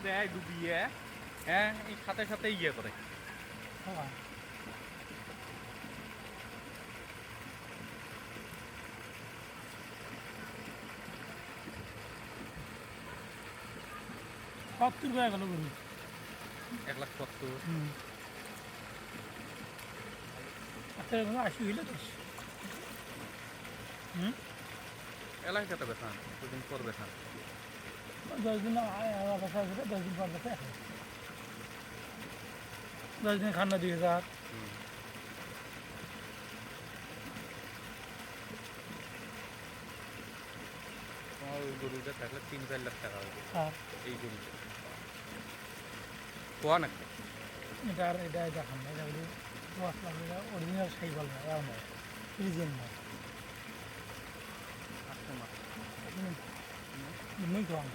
দেয় ডুবিয়ে, হ্যাঁ এই সাথে সাথে ইয়ে করে। হ্যাঁ সত্তর করে গেল গরু 1,70,000। একটা গরু 80 হইলে তো এলাকাতে বেথান দুদিন পর বেথান। 10 দিন বসা আছে 10 দিন পর বসে 10 দিন খান্না 2000 তোমার ওই গরুটা থাকলে 3-4 লাখ টাকা হবে এই গরু কোয়া নাকি। এটা খান্না এটা হলো অরিজিনাল সাইকেল না এও নয় ফ্রিজেন না নেই কম